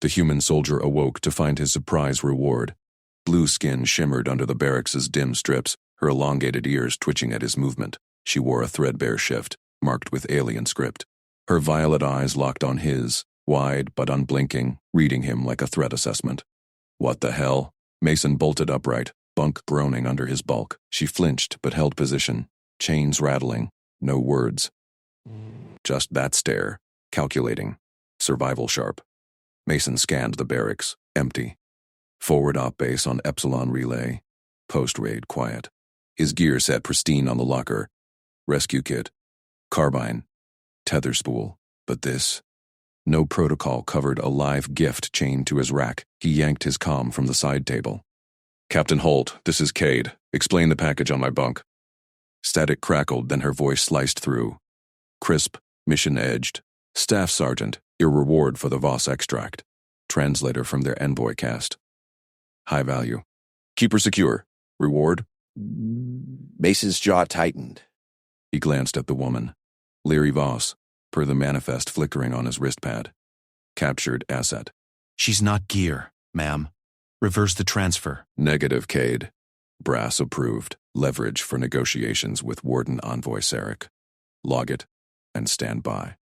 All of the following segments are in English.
The human soldier awoke to find his surprise reward. Blue skin shimmered under the barracks' dim strips, her elongated ears twitching at his movement. She wore a threadbare shift, marked with alien script. Her violet eyes locked on his, wide but unblinking, reading him like a threat assessment. What the hell? Mason bolted upright, bunk groaning under his bulk. She flinched but held position, chains rattling, no words. Just that stare, calculating, survival sharp. Mason scanned the barracks, empty. Forward op base on Epsilon relay. Post-raid quiet. His gear set pristine on the locker. Rescue kit. Carbine. Tether spool. But this? No protocol covered a live gift chained to his rack. He yanked his comm from the side table. Captain Holt, this is Cade. Explain the package on my bunk. Static crackled, then her voice sliced through. Crisp, mission-edged. Staff Sergeant, your reward for the Voss extract. Translator from their envoy cast. High value. Keep her secure. Reward? Mason's jaw tightened. He glanced at the woman. Leary Voss, per the manifest flickering on his wristpad. Captured asset. She's not gear, ma'am. Reverse the transfer. Negative, Cade. Brass approved. Leverage for negotiations with Warden Envoy Sarek. Log it and stand by.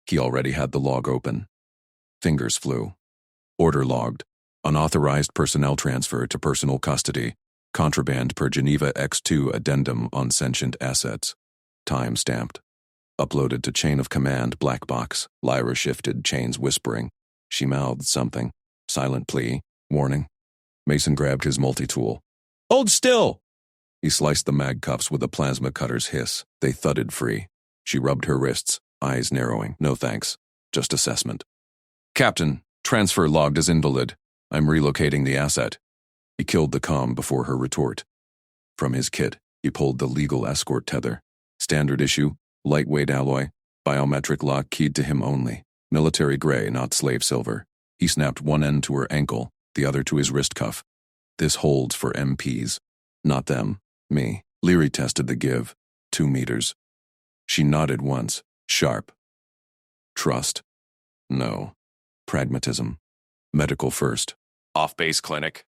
He already had the log open. Fingers flew. Order logged. Unauthorized personnel transfer to personal custody. Contraband per Geneva X2 addendum on sentient assets. Time stamped. Uploaded to chain of command black box. Lyra shifted, chains whispering. She mouthed something. Silent plea. Warning. Mason grabbed his multi-tool. Hold still! He sliced the mag cuffs with a plasma cutter's hiss. They thudded free. She rubbed her wrists, eyes narrowing. No thanks. Just assessment. Captain, transfer logged as invalid. I'm relocating the asset. He killed the comm before her retort. From his kit, he pulled the legal escort tether. Standard issue, lightweight alloy, biometric lock keyed to him only. Military gray, not slave silver. He snapped one end to her ankle, the other to his wrist cuff. This holds for MPs. Not them, me. Leary tested the give. 2 meters. She nodded once, sharp. Trust. No. Pragmatism. Medical first. Off-base clinic.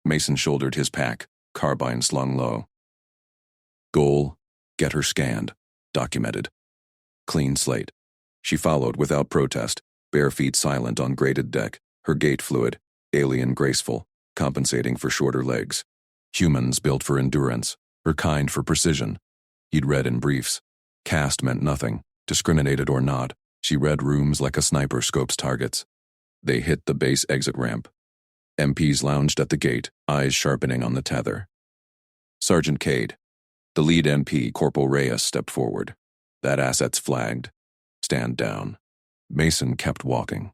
Mason shouldered his pack, carbine slung low. Goal, get her scanned. Documented. Clean slate. She followed without protest, bare feet silent on grated deck, her gait fluid, alien graceful, compensating for shorter legs. Humans built for endurance, her kind for precision. He'd read in briefs. Caste meant nothing, discriminated or not. She read rooms like a sniper scopes targets. They hit the base exit ramp. MPs lounged at the gate, eyes sharpening on the tether. Sergeant Cade. The lead MP, Corporal Reyes, stepped forward. That asset's flagged. Stand down. Mason kept walking.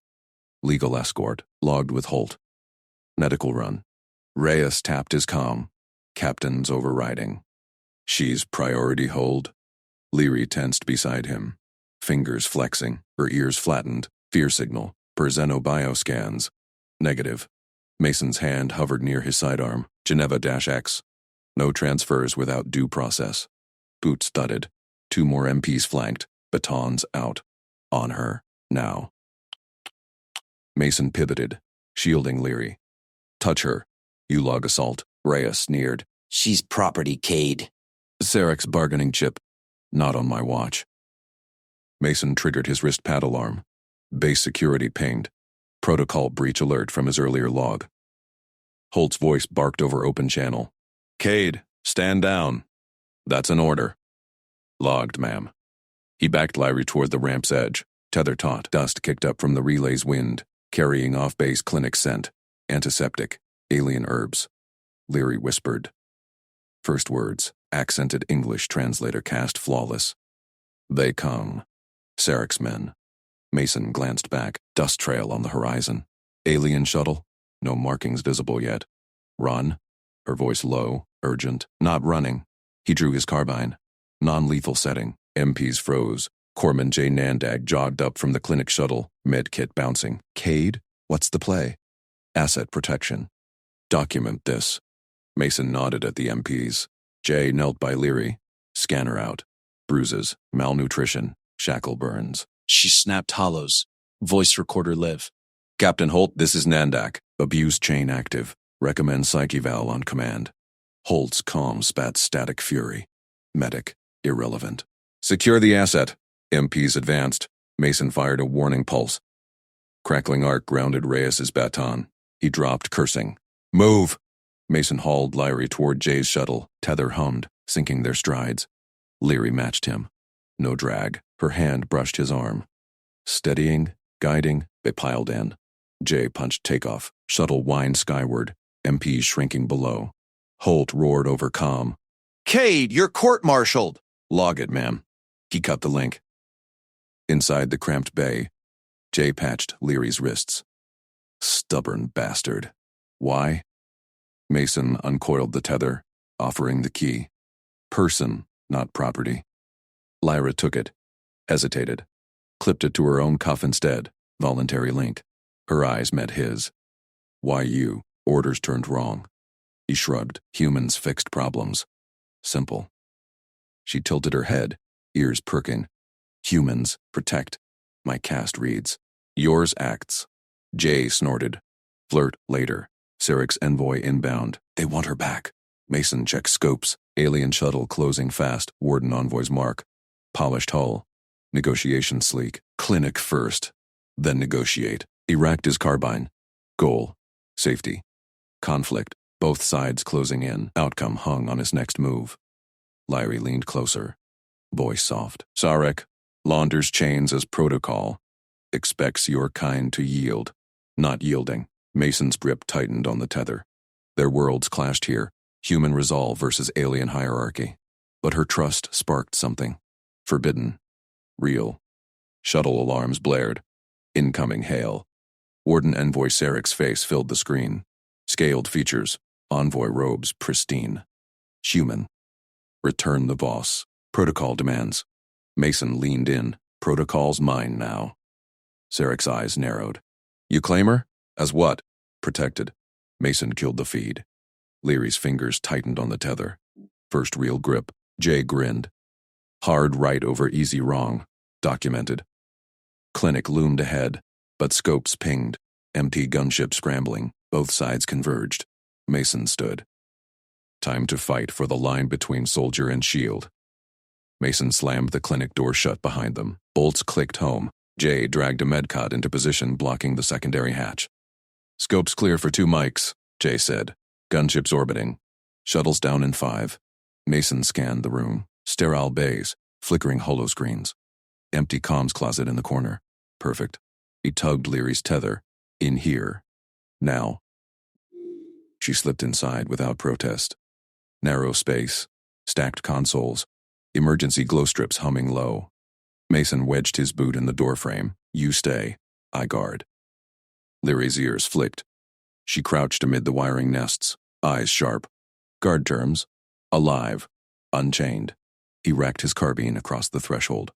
Legal escort, logged with Holt. Medical run. Reyes tapped his comm. Captain's overriding. She's priority hold. Leary tensed beside him. Fingers flexing, her ears flattened. Fear signal, per xenobioscans. Negative. Mason's hand hovered near his sidearm. Geneva-X. No transfers without due process. Boots thudded. 2 more MPs flanked. Batons out. On her. Now. Mason pivoted, shielding Leary. Touch her. You log assault. Reyes sneered. She's property, Cade. Sarek's bargaining chip. Not on my watch. Mason triggered his wrist pad alarm. Base security pinged. Protocol breach alert from his earlier log. Holt's voice barked over open channel. Cade, stand down. That's an order. Logged, ma'am. He backed Leary toward the ramp's edge. Tether taut. Dust kicked up from the relay's wind, carrying off-base clinic scent. Antiseptic. Alien herbs. Leary whispered. First words, accented English translator cast flawless. They come. Sarek's men. Mason glanced back. Dust trail on the horizon. Alien shuttle. No markings visible yet. Run. Her voice low, urgent. Not running. He drew his carbine. Non-lethal setting. MPs froze. Corpsman J. Nandag jogged up from the clinic shuttle, medkit bouncing. Cade? What's the play? Asset protection. Document this. Mason nodded at the MPs. Jay knelt by Leary. Scanner out. Bruises, malnutrition, shackle burns. She snapped hollows. Voice recorder live. Captain Holt, this is Nandak. Abuse chain active. Recommend Psyche-Val on command. Holt's calm spat static fury. Medic, irrelevant. Secure the asset. MPs advanced. Mason fired a warning pulse. Crackling arc grounded Reyes's baton. He dropped, cursing. Move! Mason hauled Lyrie toward Jay's shuttle. Tether hummed, syncing their strides. Leary matched him. No drag. Her hand brushed his arm. Steadying, guiding, they piled in. Jay punched takeoff. Shuttle whined skyward. MPs shrinking below. Holt roared over comm. Cade, you're court-martialed! Log it, ma'am. He cut the link. Inside the cramped bay, Jay patched Leary's wrists. Stubborn bastard. Why? Mason uncoiled the tether, offering the key. Person, not property. Lyra took it, hesitated, clipped it to her own cuff instead, voluntary link. Her eyes met his. Why you? Orders turned wrong. He shrugged. Humans fixed problems. Simple. She tilted her head, ears perking. Humans, protect. My cast reads. Yours acts. Jay snorted. Flirt later. Sarek's envoy inbound. They want her back. Mason checked scopes. Alien shuttle closing fast. Warden envoy's mark. Polished hull. Negotiation sleek. Clinic first. Then negotiate. He racked his carbine. Goal. Safety. Conflict. Both sides closing in. Outcome hung on his next move. Lyrie leaned closer. Voice soft. Sarek, launders chains as protocol. Expects your kind to yield. Not yielding. Mason's grip tightened on the tether. Their worlds clashed here. Human resolve versus alien hierarchy. But her trust sparked something. Forbidden. Real. Shuttle alarms blared. Incoming hail. Warden Envoy Sarek's face filled the screen. Scaled features. Envoy robes pristine. Human. Return the boss. Protocol demands. Mason leaned in. Protocol's mine now. Sarek's eyes narrowed. You claim her? As what? Protected. Mason killed the feed. Leary's fingers tightened on the tether. First real grip. Jay grinned. Hard right over easy wrong. Documented. Clinic loomed ahead, but scopes pinged. Empty gunship scrambling. Both sides converged. Mason stood. Time to fight for the line between soldier and shield. Mason slammed the clinic door shut behind them. Bolts clicked home. Jay dragged a medcot into position, blocking the secondary hatch. Scopes clear for 2 mics, Jay said. Gunships orbiting. Shuttles down in 5. Mason scanned the room. Sterile bays, flickering holoscreens. Empty comms closet in the corner. Perfect. He tugged Leary's tether. In here. Now. She slipped inside without protest. Narrow space. Stacked consoles. Emergency glow strips humming low. Mason wedged his boot in the doorframe. You stay. I guard. Leary's ears flicked. She crouched amid the wiring nests, eyes sharp. Guard terms. Alive. Unchained. He racked his carbine across the threshold.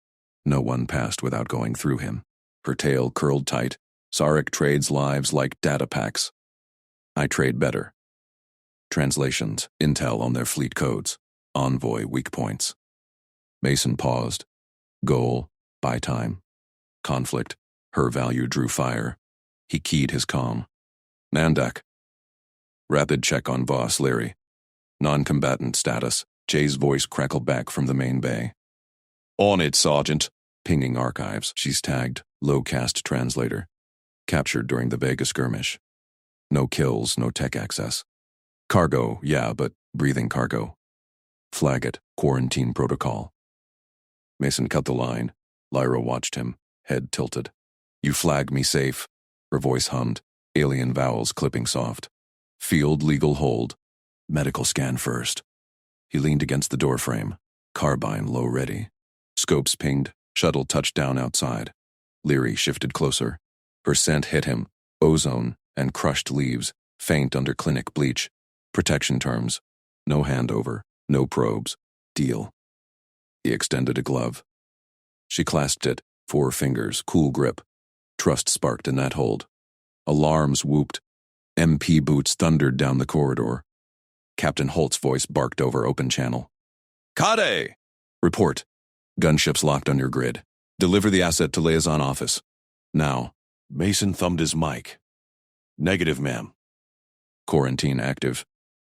No one passed without going through him. Her tail curled tight. Sarek trades lives like data packs. I trade better. Translations, intel on their fleet codes. Envoy weak points. Mason paused. Goal, buy time. Conflict, her value drew fire. He keyed his comm. Nandak. Rapid check on Boss Leary. Non-combatant status. Jay's voice crackled back from the main bay. On it, Sergeant. Pinging archives. She's tagged. Low-caste translator. Captured during the Vega skirmish. No kills, no tech access. Cargo, yeah, but breathing cargo. Flag it. Quarantine protocol. Mason cut the line. Lyra watched him, head tilted. You flag me safe. Her voice hummed, alien vowels clipping soft. Field legal hold. Medical scan first. He leaned against the doorframe, carbine low ready. Scopes pinged, shuttle touched down outside. Leary shifted closer. Her scent hit him, ozone and crushed leaves, faint under clinic bleach. Protection terms. No handover, no probes. Deal. He extended a glove. She clasped it, 4 fingers, cool grip. Trust sparked in that hold. Alarms whooped. MP boots thundered down the corridor. Captain Holt's voice barked over open channel. Kade! Report. Gunships locked on your grid. Deliver the asset to liaison office. Now. Mason thumbed his mic. Negative, ma'am. Quarantine active.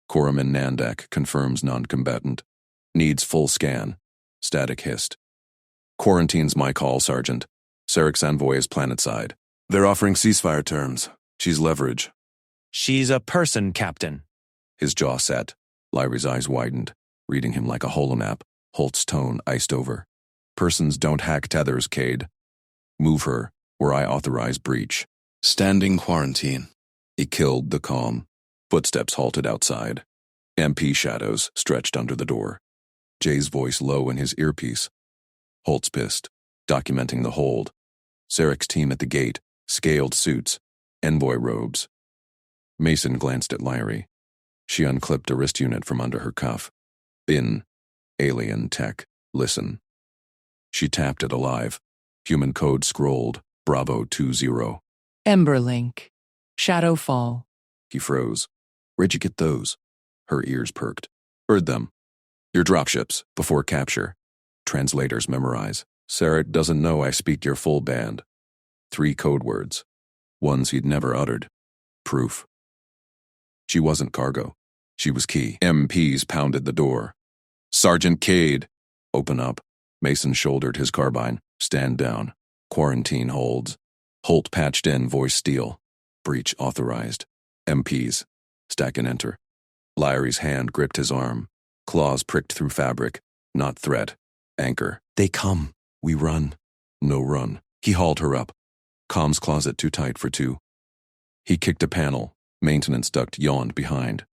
Koraman Nandak confirms non-combatant. Needs full scan. Static hissed. Quarantine's my call, Sergeant. Sarek's envoy is planetside. They're offering ceasefire terms. She's leverage. She's a person, Captain. His jaw set. Lyri's eyes widened, reading him like a holonap. Holt's tone iced over. Persons don't hack tethers, Cade. Move her, or I authorize breach. Standing quarantine. He killed the calm. Footsteps halted outside. MP shadows stretched under the door. Jay's voice low in his earpiece. Holt's pissed, documenting the hold. Sarek's team at the gate, scaled suits, envoy robes. Mason glanced at Lyri. She unclipped a wrist unit from under her cuff. Bin. Alien tech. Listen. She tapped it alive. Human code scrolled. Bravo 20. Emberlink. Shadowfall. He froze. Where'd you get those? Her ears perked. Heard them. Your dropships, before capture. Translators memorize. Sarek doesn't know I speak your full band. 3 code words. Ones he'd never uttered. Proof. She wasn't cargo. She was key. MPs pounded the door. Sergeant Cade. Open up. Mason shouldered his carbine. Stand down. Quarantine holds. Holt patched in, voice steel. Breach authorized. MPs. Stack and enter. Lyri's hand gripped his arm. Claws pricked through fabric. Not threat. Anchor. They come. We run. No run. He hauled her up. Comms closet too tight for 2. He kicked a panel. Maintenance duct yawned behind.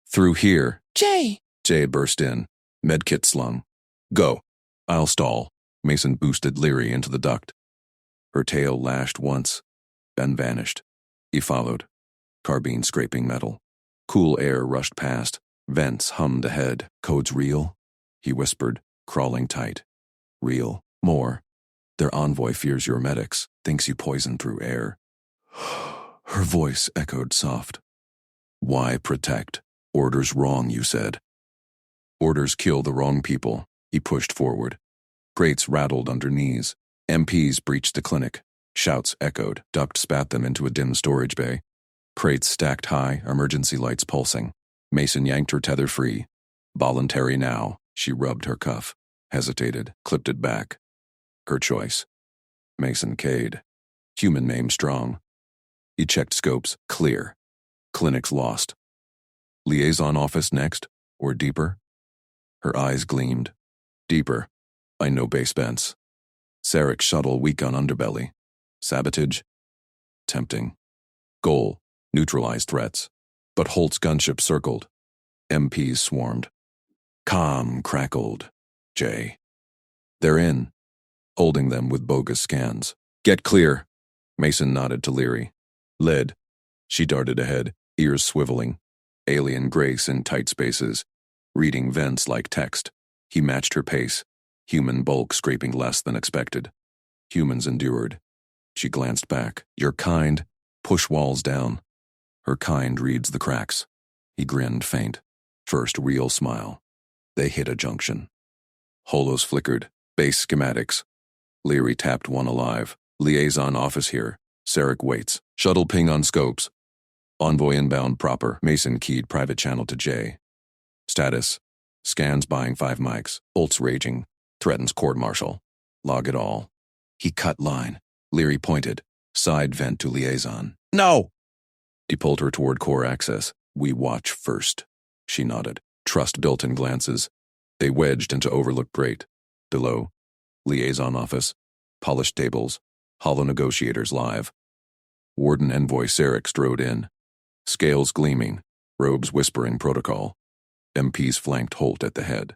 Through here. Jay! Jay burst in. Medkit slung. Go. I'll stall. Mason boosted Lyri into the duct. Her tail lashed once, then vanished. He followed. Carbine scraping metal. Cool air rushed past. Vents hummed ahead. Codes real? He whispered, crawling tight. Real. More. Their envoy fears your medics, thinks you poison through air. Her voice echoed soft. Why protect? Orders wrong, you said. Orders kill the wrong people. He pushed forward. Crates rattled under knees. MPs breached the clinic. Shouts echoed. Duct spat them into a dim storage bay. Crates stacked high, emergency lights pulsing. Mason yanked her tether free. Voluntary now. She rubbed her cuff. Hesitated. Clipped it back. Her choice. Mason Cade. Human name strong. He checked scopes. Clear. Clinics lost. Liaison office next? Or deeper? Her eyes gleamed. Deeper. I know base vents. Sarek shuttle weak on underbelly. Sabotage? Tempting. Goal. Neutralize threats. But Holt's gunship circled. MPs swarmed. Comm crackled. Jay. They're in. Holding them with bogus scans. Get clear. Mason nodded to Lyri. Led. She darted ahead, ears swiveling. Alien grace in tight spaces. Reading vents like text. He matched her pace. Human bulk scraping less than expected. Humans endured. She glanced back. Your kind. Push walls down. Her kind reads the cracks. He grinned faint. First real smile. They hit a junction. Holos flickered. Base schematics. Lyri tapped one alive. Liaison office here. Sarek waits. Shuttle ping on scopes. Envoy inbound proper. Mason keyed private channel to Jay. Status. Scans buying 5 mics. Holt's raging. Threatens court-martial. Log it all. He cut line. Lyri pointed. Side vent to liaison. No! He pulled her toward core access. We watch first. She nodded. Trust built-in glances. They wedged into overlooked grate. Below. Liaison office. Polished tables. Hollow negotiators live. Warden Envoy Sarek strode in. Scales gleaming. Robes whispering protocol. MPs flanked Holt at the head.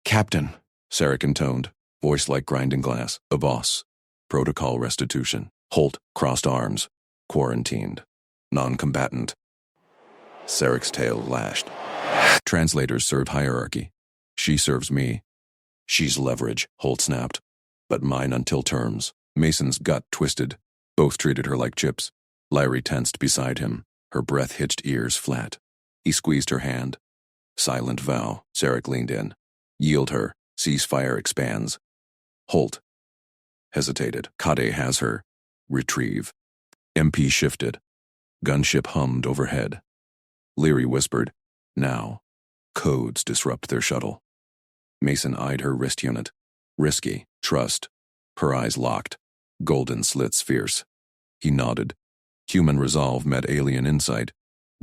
Captain, Sarek intoned, voice like grinding glass. A boss. Protocol restitution. Holt crossed arms. Quarantined. Non-combatant. Sarek's tail lashed. Translators serve hierarchy. She serves me. She's leverage, Holt snapped. But mine until terms. Mason's gut twisted. Both treated her like chips. Lyri tensed beside him, her breath hitched ears flat. He squeezed her hand. Silent vow. Sarek leaned in. Yield her. Ceasefire expands. Holt. Hesitated. Kade has her. Retrieve. MP shifted. Gunship hummed overhead. Leary whispered, "Now." Codes disrupt their shuttle. Mason eyed her wrist unit. Risky, trust. Her eyes locked. Golden slits fierce. He nodded. Human resolve met alien insight.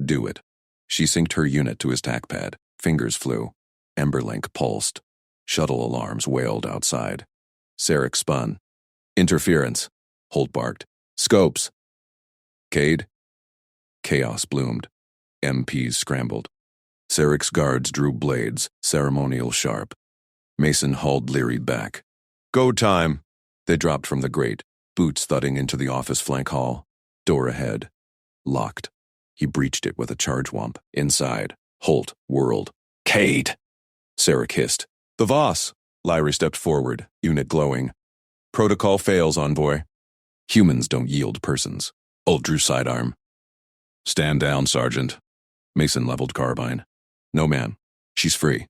Do it. She synced her unit to his TACpad. Fingers flew. Emberlink pulsed. Shuttle alarms wailed outside. Sarek spun. "Interference," Holt barked. "Scopes." "Cade?" Chaos bloomed. MPs scrambled. Sarek's guards drew blades, ceremonial sharp. Mason hauled Leary back. "Go time." They dropped from the grate, boots thudding into the office flank hall. Door ahead. Locked. He breached it with a charge whomp. Inside, Holt whirled. "Cade!" Sarek hissed. "The Voss." Lyrie stepped forward, unit glowing. "Protocol fails, envoy." Humans don't yield persons. Holt drew sidearm. "Stand down, Sergeant." Mason leveled carbine. "No, ma'am. She's free."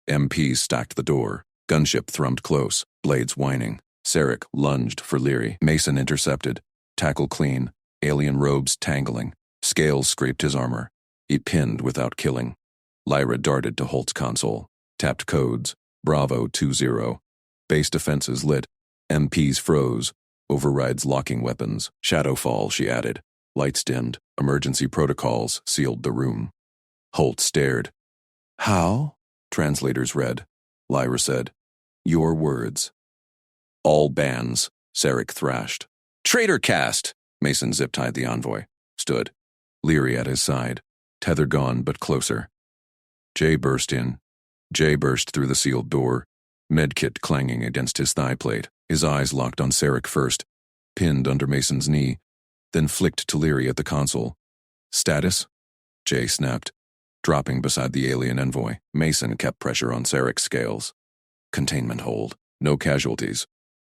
MPs stacked the door. Gunship thrummed close, blades whining. Sarek lunged for Leary. Mason intercepted. Tackle clean. Alien robes tangling. Scales scraped his armor. He pinned without killing. Lyra darted to Holt's console. Tapped codes. Bravo 20. Base defenses lit. MPs froze. Overrides locking weapons. Shadowfall, she added. Lights dimmed. Emergency protocols sealed the room. Holt stared. "How?" Translators read. Lyra said, "Your words." "All bans," Sarek thrashed. "Traitor cast!" Mason zip-tied the envoy. Stood. Leary at his side. Tether gone, but closer. Jay burst in. Jay burst through the sealed door. Medkit clanging against his thigh plate. His eyes locked on Sarek first. Pinned under Mason's knee. Then flicked to Leary at the console. "Status?" Jay snapped. Dropping beside the alien envoy, Mason kept pressure on Sarek's scales. Containment hold. No casualties.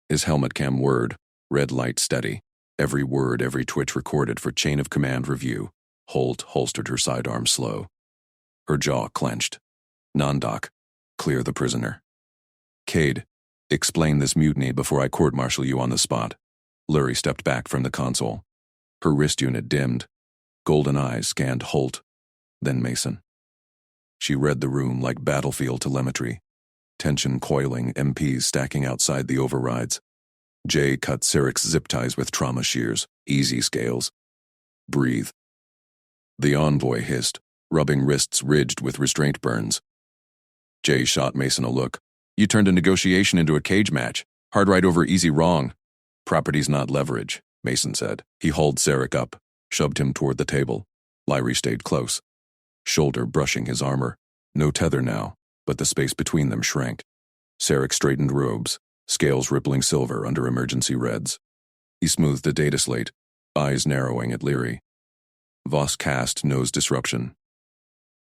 His helmet cam word. Red light steady. Every word, every twitch recorded for chain of command review. Holt holstered her sidearm slow. Her jaw clenched. "Non-doc. Clear the prisoner." "Cade, explain this mutiny before I court-martial you on the spot." Lurie stepped back from the console. Her wrist unit dimmed. Golden eyes scanned Holt, then Mason. She read the room like battlefield telemetry. Tension coiling, MPs stacking outside the overrides. Jay cut Sarek's zip ties with trauma shears. Easy scales. "Breathe." The envoy hissed, rubbing wrists ridged with restraint burns. Jay shot Mason a look. "You turned a negotiation into a cage match. Hard right over easy wrong." "Property's not leverage," Mason said. He hauled Sarek up, shoved him toward the table. Lyrie stayed close. Shoulder brushing his armor. No tether now, but the space between them shrank. Sarek straightened robes, scales rippling silver under emergency reds. He smoothed the data slate, eyes narrowing at Leary. Voss cast knows disruption.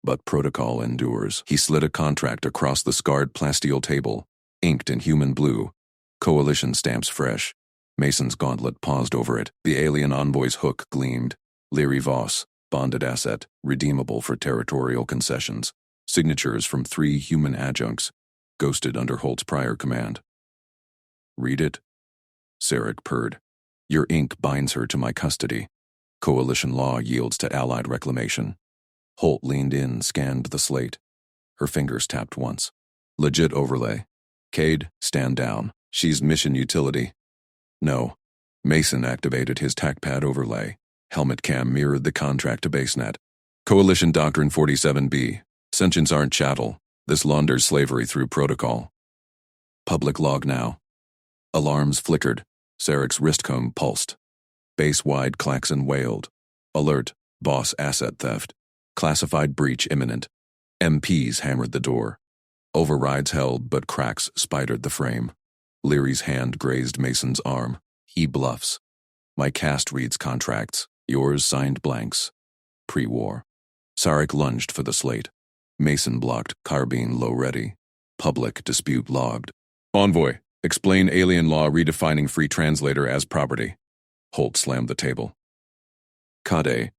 But protocol endures. He slid a contract across the scarred plasteel table, inked in human blue. Coalition stamps fresh. Mason's gauntlet paused over it. The alien envoy's hook gleamed. Leary Voss, bonded asset, redeemable for territorial concessions. Signatures from 3 human adjuncts, ghosted under Holt's prior command. "Read it?" Sarek purred. "Your ink binds her to my custody. Coalition law yields to Allied reclamation." Holt leaned in, scanned the slate. Her fingers tapped once. "Legit overlay. Cade, stand down. She's mission utility." "No." Mason activated his TACpad overlay. Helmet cam mirrored the contract to BaseNet. "Coalition Doctrine 47B. Sentients aren't chattel. This launders slavery through protocol." Public log now. Alarms flickered. Sarek's wristcomb pulsed. Base-wide klaxon wailed. Alert. Boss asset theft. Classified breach imminent. MPs hammered the door. Overrides held, but cracks spidered the frame. Leary's hand grazed Mason's arm. He bluffs. "My cast reads contracts. Yours signed blanks." Pre-war. Sarek lunged for the slate. Mason blocked, carbine low ready. Public dispute logged. "Envoy, explain alien law redefining free translator as property." Holt slammed the table. "Kade,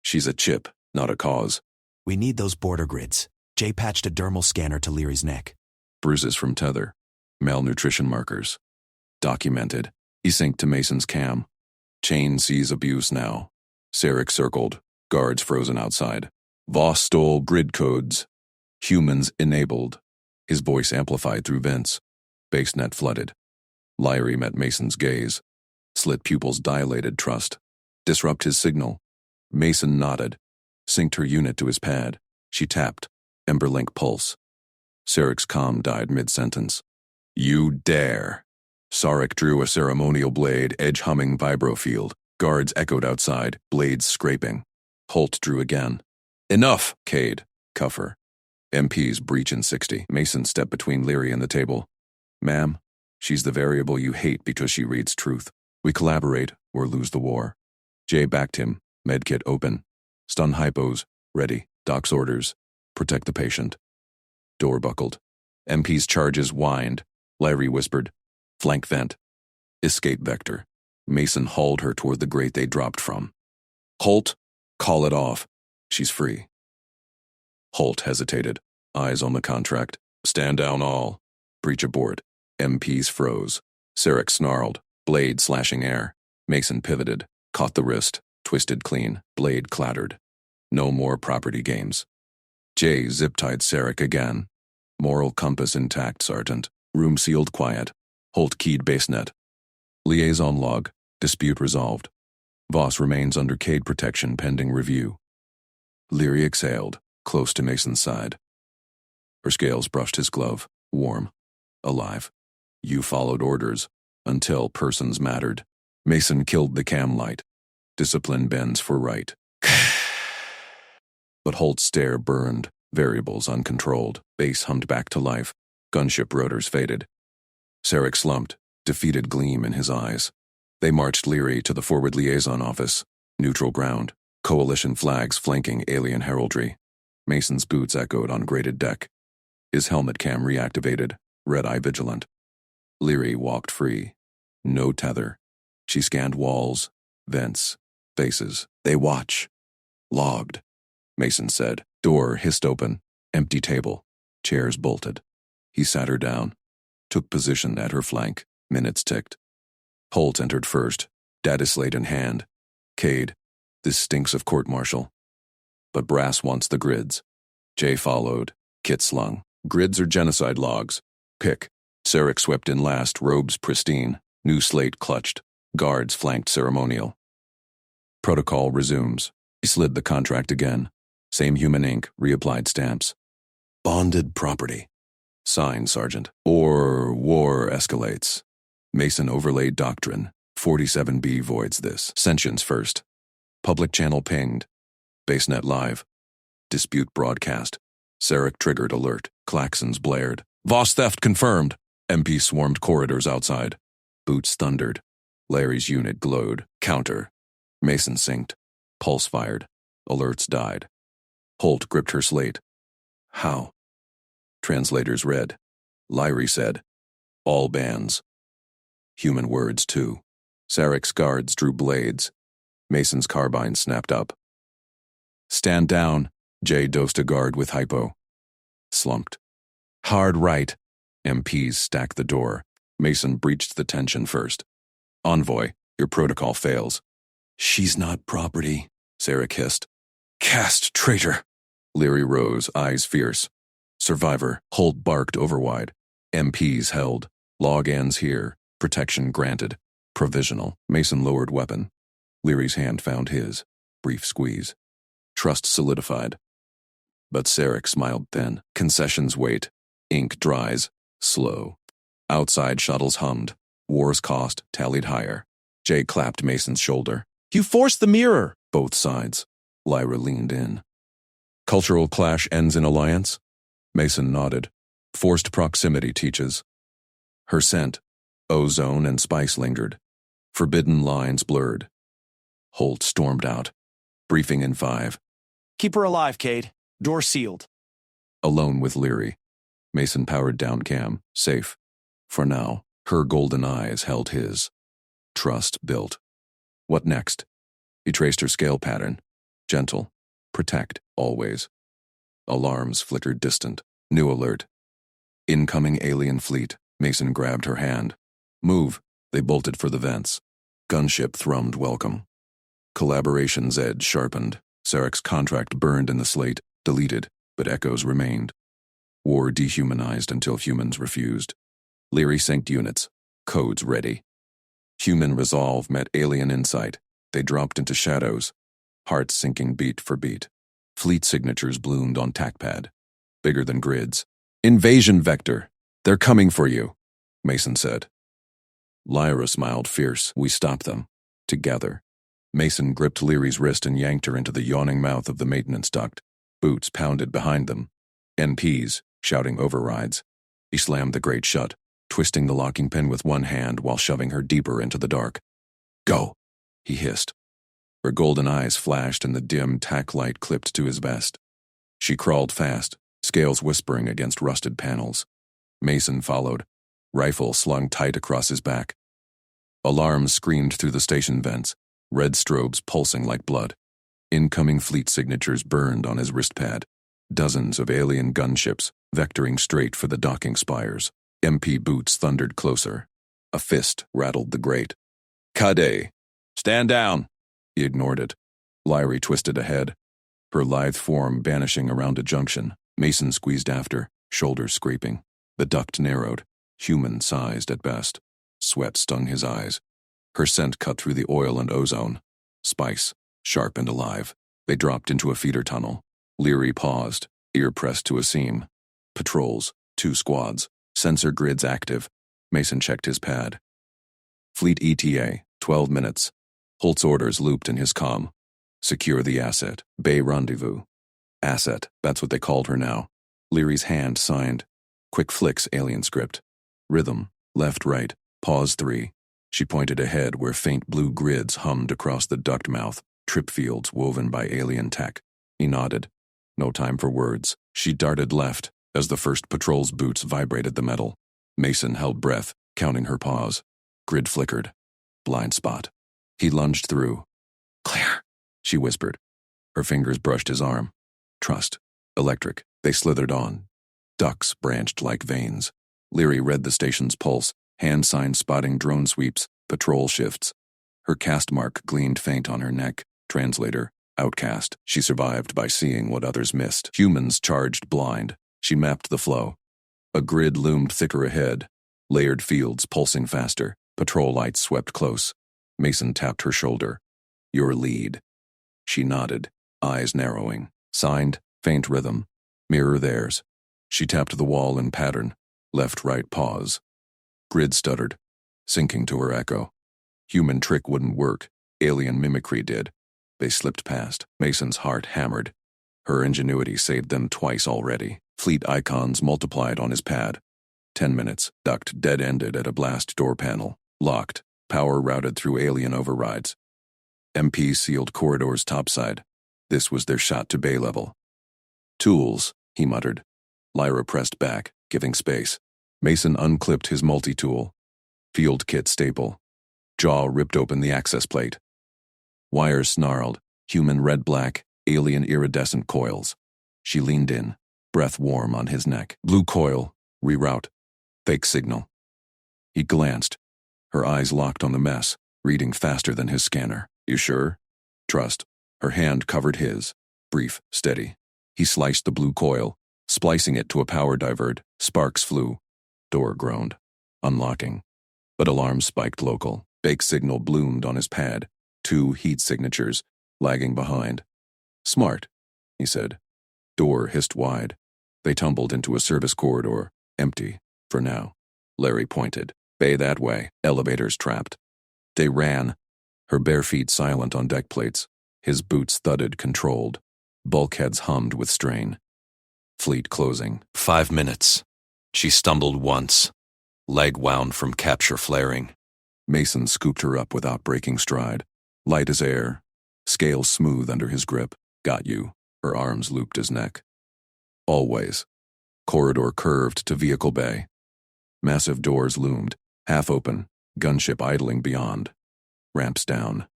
she's a chip, not a cause." We need those border grids. Jay patched a dermal scanner to Leary's neck. Bruises from tether. Malnutrition markers. Documented. He synced to Mason's cam. Chain sees abuse now. Sarek circled. Guards frozen outside. Voss stole grid codes. Humans enabled. His voice amplified through vents. BaseNet flooded. Lyrie met Mason's gaze. Slit pupils dilated trust. Disrupt his signal. Mason nodded. Synced her unit to his pad. She tapped. Emberlink pulse. Sarek's comm died mid-sentence. You dare. Sarek drew a ceremonial blade, edge-humming vibrofield. Guards echoed outside, blades scraping. Holt drew again. Enough, Cade. Cuffer. MPs breach in 60. Mason stepped between Lyrie and the table. Ma'am, she's the variable you hate because she reads truth. We collaborate or lose the war. Jay backed him. Medkit open. Stun hypos. Ready. Doc's orders. Protect the patient. Door buckled. MP's charges whined. Lyrie whispered. Flank vent. Escape vector. Mason hauled her toward the grate they dropped from. Holt, call it off. She's free. Holt hesitated. Eyes on the contract. Stand down all. Breach aboard. MPs froze. Sarek snarled. Blade slashing air. Mason pivoted. Caught the wrist. Twisted clean. Blade clattered. No more property games. Jay zip-tied Sarek again. Moral compass intact, Sergeant. Room sealed quiet. Holt keyed BaseNet. Liaison log. Dispute resolved. Voss remains under Cade protection pending review. Lyrie exhaled, close to Mason's side. Her scales brushed his glove. Warm. Alive. You followed orders. Until persons mattered. Mason killed the cam light. Discipline bends for right. But Holt's stare burned. Variables uncontrolled. Base hummed back to life. Gunship rotors faded. Sarek slumped, defeated gleam in his eyes. They marched Lyrie to the forward liaison office. Neutral ground. Coalition flags flanking alien heraldry. Mason's boots echoed on grated deck. His helmet cam reactivated, red-eye vigilant. Lyrie walked free. No tether. She scanned walls, vents, faces. They watch. Logged. Mason said. Door hissed open. Empty table. Chairs bolted. He sat her down. Took position at her flank. Minutes ticked. Holt entered first, data slate in hand. Cade, this stinks of court-martial. But Brass wants the grids. Jay followed. Kit slung. Grids are genocide logs. Pick. Sarek swept in last, robes pristine. New slate clutched. Guards flanked ceremonial. Protocol resumes. He slid the contract again. Same human ink, reapplied stamps. Bonded property. Signed, Sergeant. Or war escalates. Mason overlaid doctrine. 47B voids this. Sentience first. Public channel pinged. BaseNet live. Dispute broadcast. Sarek triggered alert. Klaxons blared. Voss theft confirmed. MP swarmed corridors outside. Boots thundered. Larry's unit glowed. Counter. Mason synced. Pulse fired. Alerts died. Holt gripped her slate. How? Translators read. Lyrie said. All bans. Human words, too. Sarek's guards drew blades. Mason's carbine snapped up. Stand down. Jay dosed a guard with hypo. Slumped. Hard right. MPs stacked the door. Mason breached the tension first. Envoy, your protocol fails. She's not property, Sarek hissed. Cast traitor. Lyrie rose, eyes fierce. Survivor, Holt barked overwide. MPs held. Log ends here. Protection granted. Provisional. Mason lowered weapon. Lyrie's hand found his. Brief squeeze. Trust solidified. But Sarek smiled thin. Concessions wait. Ink dries. Slow. Outside shuttles hummed. War's cost tallied higher. Jay clapped Mason's shoulder. You forced the mirror! Both sides. Lyra leaned in. Cultural clash ends in alliance? Mason nodded. Forced proximity teaches. Her scent. Ozone and spice lingered. Forbidden lines blurred. Holt stormed out. Briefing in 5. Keep her alive, Cade. Door sealed. Alone with Lyrie. Mason powered down cam. Safe. For now, her golden eyes held his. Trust built. What next? He traced her scale pattern. Gentle. Protect, always. Alarms flickered distant. New alert. Incoming alien fleet. Mason grabbed her hand. Move. They bolted for the vents. Gunship thrummed welcome. Collaboration's edge sharpened. Sarek's contract burned in the slate, deleted, but echoes remained. War dehumanized until humans refused. Leary synced units. Codes ready. Human resolve met alien insight. They dropped into shadows, hearts sinking beat for beat. Fleet signatures bloomed on TACpad, bigger than grids. Invasion vector. They're coming for you, Mason said. Lyra smiled fierce. We stopped them. Together. Mason gripped Leary's wrist and yanked her into the yawning mouth of the maintenance duct. Boots pounded behind them. NPs, shouting overrides. He slammed the grate shut, twisting the locking pin with one hand while shoving her deeper into the dark. Go, he hissed. Her golden eyes flashed and the dim tack light clipped to his vest. She crawled fast, scales whispering against rusted panels. Mason followed, rifle slung tight across his back. Alarms screamed through the station vents, red strobes pulsing like blood. Incoming fleet signatures burned on his wristpad. Dozens of alien gunships, vectoring straight for the docking spires. MP boots thundered closer. A fist rattled the grate. Kade! Stand down! He ignored it. Lyrie twisted ahead, her lithe form vanishing around a junction. Mason squeezed after, shoulders scraping. The duct narrowed, human-sized at best. Sweat stung his eyes. Her scent cut through the oil and ozone. Spice, sharp and alive. They dropped into a feeder tunnel. Leary paused, ear pressed to a seam. Patrols, 2 squads, sensor grids active. Mason checked his pad. Fleet ETA, 12 minutes. Holt's orders looped in his comm. Secure the asset. Bay rendezvous. Asset, that's what they called her now. Leary's hand signed. Quick flicks alien script. Rhythm, left, right, pause 3. She pointed ahead where faint blue grids hummed across the duct mouth, trip fields woven by alien tech. He nodded. No time for words. She darted left as the first patrol's boots vibrated the metal. Mason held breath, counting her pause. Grid flickered. Blind spot. He lunged through. Clear, she whispered. Her fingers brushed his arm. Trust. Electric. They slithered on. Ducts branched like veins. Leary read the station's pulse, hand sign spotting drone sweeps, patrol shifts. Her caste mark gleamed faint on her neck. Translator. Outcast. She survived by seeing what others missed. Humans charged blind. She mapped the flow. A grid loomed thicker ahead. Layered fields pulsing faster. Patrol lights swept close. Mason tapped her shoulder. Your lead. She nodded, eyes narrowing. Signed, faint rhythm. Mirror theirs. She tapped the wall in pattern. Left, right, pause. Grid stuttered, sinking to her echo. Human trick wouldn't work. Alien mimicry did. They slipped past. Mason's heart hammered. Her ingenuity saved them twice already. Fleet icons multiplied on his pad. 10 minutes. Duct dead-ended at a blast door panel. Locked. Power routed through alien overrides. MP sealed corridors topside. This was their shot to bay level. Tools, he muttered. Lyra pressed back, giving space. Mason unclipped his multi-tool. Field kit staple. Jaw ripped open the access plate. Wires snarled, human red-black, alien iridescent coils. She leaned in, breath warm on his neck. Blue coil, reroute, fake signal. He glanced, her eyes locked on the mess, reading faster than his scanner. You sure? Trust. Her hand covered his, brief, steady. He sliced the blue coil, splicing it to a power divert. Sparks flew. Door groaned, unlocking. But alarms spiked local. Fake signal bloomed on his pad. 2 heat signatures, lagging behind. Smart, he said. Door hissed wide. They tumbled into a service corridor, empty, for now. Larry pointed. Bay that way, elevators trapped. They ran, her bare feet silent on deck plates. His boots thudded controlled. Bulkheads hummed with strain. Fleet closing. 5 minutes. She stumbled once, leg wound from capture flaring. Mason scooped her up without breaking stride. Light as air, scales smooth under his grip. Got you. Her arms looped his neck. Always. Corridor curved to vehicle bay. Massive doors loomed, half open, gunship idling beyond. Ramps down.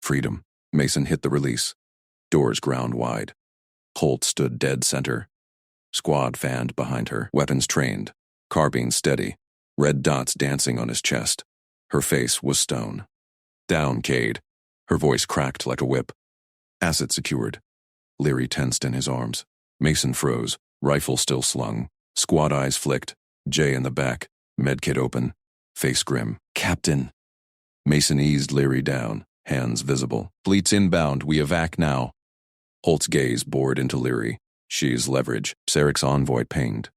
Freedom. Mason hit the release. Doors ground wide. Holt stood dead center. Squad fanned behind her, weapons trained. Carbine steady, red dots dancing on his chest. Her face was stone. Down, Cade. Her voice cracked like a whip. Asset secured. Leary tensed in his arms. Mason froze, rifle still slung. Squad eyes flicked. Jay in the back, medkit open. Face grim. Captain. Mason eased Leary down, hands visible. Fleet's inbound, we evac now. Holt's gaze bored into Leary. She's leverage. Sarek's envoy pinged.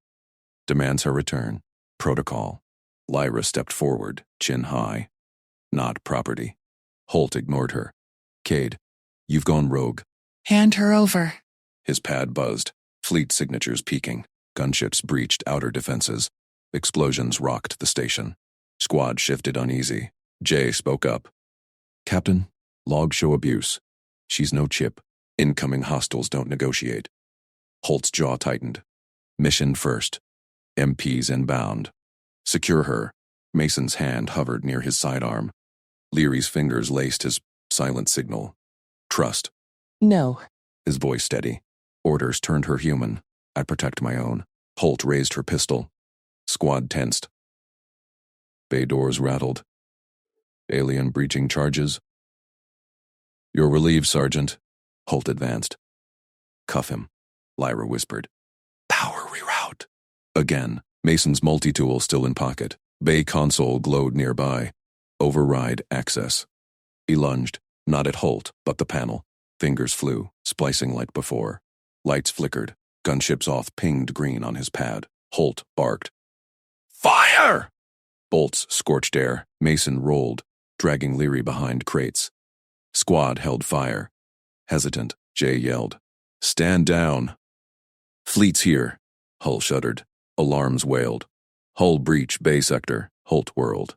Demands her return. Protocol. Lyra stepped forward, chin high. Not property. Holt ignored her. Cade, you've gone rogue. Hand her over. His pad buzzed. Fleet signatures peaking. Gunships breached outer defenses. Explosions rocked the station. Squad shifted uneasy. Jay spoke up. Captain, logs show abuse. She's no chip. Incoming hostiles don't negotiate. Holt's jaw tightened. Mission first. MPs inbound. Secure her. Mason's hand hovered near his sidearm. Leary's fingers laced his silent signal. Trust. No. His voice steady. Orders turned her human. I protect my own. Holt raised her pistol. Squad tensed. Bay doors rattled. Alien breaching charges. You're relieved, Sergeant. Holt advanced. Cuff him, Lyra whispered. Power reroute. Again, Mason's multi-tool still in pocket. Bay console glowed nearby. Override access. He lunged, not at Holt, but the panel. Fingers flew, splicing like before. Lights flickered. Gunships off pinged green on his pad. Holt barked. Fire! Bolts scorched air. Mason rolled, dragging Leary behind crates. Squad held fire. Hesitant, Jay yelled. Stand down. Fleet's here. Hull shuddered. Alarms wailed. Hull breach, Bay sector. Holt whirled.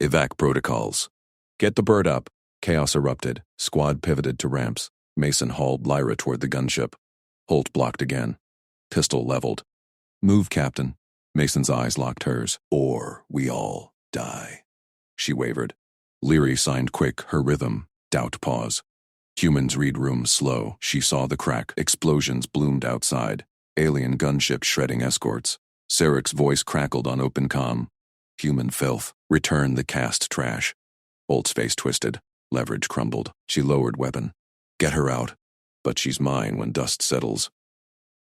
Evac protocols. Get the bird up. Chaos erupted. Squad pivoted to ramps. Mason hauled Lyra toward the gunship. Holt blocked again. Pistol leveled. Move, Captain. Mason's eyes locked hers. Or we all die. She wavered. Leary signed quick, her rhythm. Doubt pause. Humans read rooms slow. She saw the crack. Explosions bloomed outside. Alien gunship shredding escorts. Sarek's voice crackled on open comm. Human filth. Return the cast trash. Holt's face twisted. Leverage crumbled. She lowered weapon. Get her out. But she's mine when dust settles.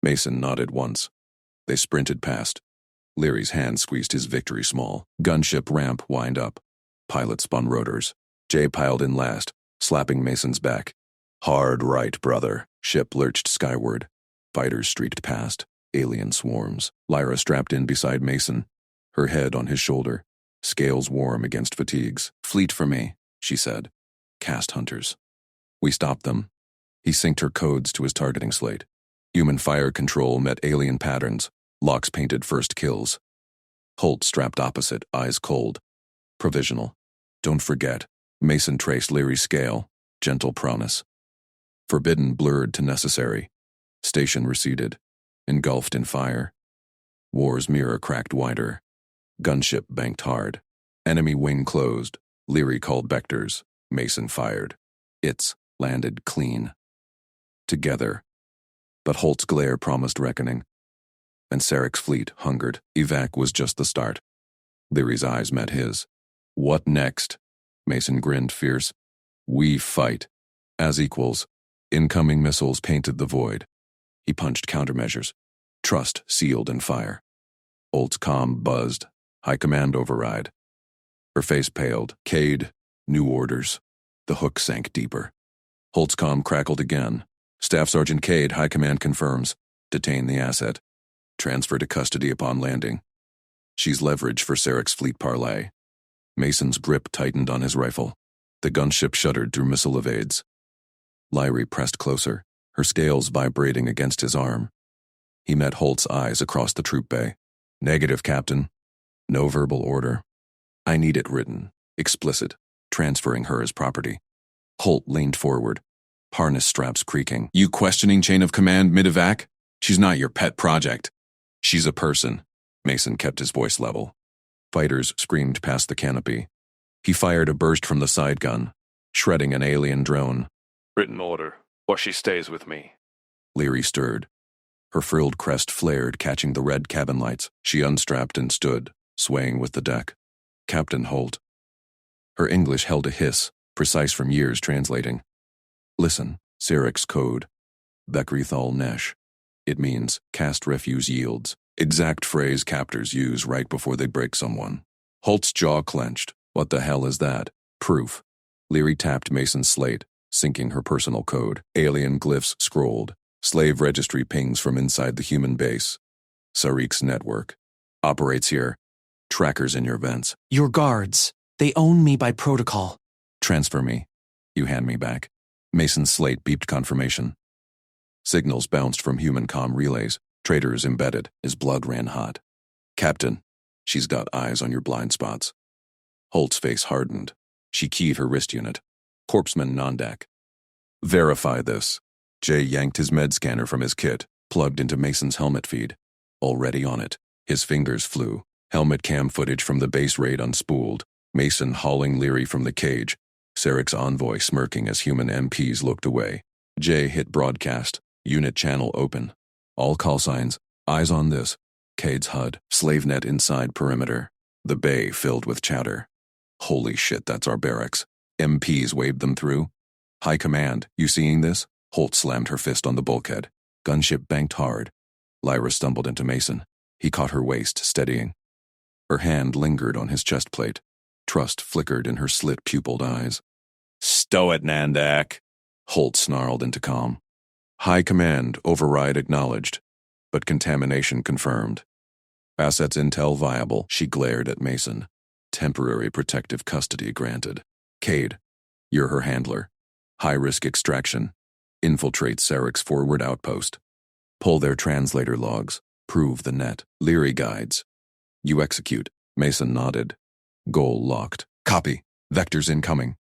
Mason nodded once. They sprinted past. Leary's hand squeezed his victory small. Gunship ramp wind up. Pilot spun rotors. Jay piled in last, slapping Mason's back. Hard right, brother. Ship lurched skyward. Fighters streaked past. Alien swarms. Lyra strapped in beside Mason, her head on his shoulder, scales warm against fatigues. Fleet for me, she said. Cast hunters. We stopped them. He synced her codes to his targeting slate. Human fire control met alien patterns. Locks painted first kills. Holt strapped opposite, eyes cold. Provisional. Don't forget. Mason traced Leary's scale. Gentle promise. Forbidden blurred to necessary. Station receded. Engulfed in fire. War's mirror cracked wider. Gunship banked hard. Enemy wing closed. Leary called vectors. Mason fired. It's landed clean. Together. But Holt's glare promised reckoning. And Sarek's fleet hungered. Evac was just the start. Leary's eyes met his. What next? Mason grinned fierce. We fight. As equals. Incoming missiles painted the void. He punched countermeasures. Trust sealed in fire. Holt's comm buzzed. High command override. Her face paled. Cade. New orders. The hook sank deeper. Holt's comm crackled again. Staff Sergeant Cade, High Command confirms. Detain the asset. Transfer to custody upon landing. She's leverage for Sarek's fleet parlay. Mason's grip tightened on his rifle. The gunship shuddered through missile evades. Lyra pressed closer, her scales vibrating against his arm. He met Holt's eyes across the troop bay. Negative, Captain. No verbal order. I need it written, explicit, transferring her as property. Holt leaned forward, harness straps creaking. You questioning chain of command mid-evac? She's not your pet project. She's a person. Mason kept his voice level. Fighters screamed past the canopy. He fired a burst from the side gun, shredding an alien drone. Written order, or she stays with me. Leary stirred. Her frilled crest flared, catching the red cabin lights. She unstrapped and stood, swaying with the deck. Captain Holt. Her English held a hiss, precise from years translating. Listen, Sarek's code. Vekrithal Nesh. It means, cast refuse yields. Exact phrase captors use right before they break someone. Holt's jaw clenched. What the hell is that? Proof. Leary tapped Mason's slate, syncing her personal code. Alien glyphs scrolled. Slave registry pings from inside the human base. Sarik's network. Operates here. Trackers in your vents. Your guards. They own me by protocol. Transfer me. You hand me back. Mason's slate beeped confirmation. Signals bounced from human comm relays. Traders embedded. His blood ran hot. Captain, she's got eyes on your blind spots. Holt's face hardened. She keyed her wrist unit. Corpsman Nondak. Verify this. Jay yanked his med scanner from his kit, plugged into Mason's helmet feed. Already on it. His fingers flew. Helmet cam footage from the base raid unspooled. Mason hauling Leary from the cage. Sarek's envoy smirking as human MPs looked away. Jay hit broadcast. Unit channel open. All call signs. Eyes on this. Cade's HUD. SlaveNet inside perimeter. The bay filled with chatter. Holy shit, that's our barracks. MPs waved them through. High command, you seeing this? Holt slammed her fist on the bulkhead. Gunship banked hard. Lyra stumbled into Mason. He caught her waist, steadying. Her hand lingered on his chest plate. Trust flickered in her slit-pupilled eyes. Stow it, Nandak. Holt snarled into calm. High command, override acknowledged, but contamination confirmed. Assets intel viable, she glared at Mason. Temporary protective custody granted. Cade, you're her handler. High-risk extraction. Infiltrate Sarek's forward outpost. Pull their translator logs. Prove the net. Leary guides. You execute. Mason nodded. Goal locked. Copy. Vectors incoming.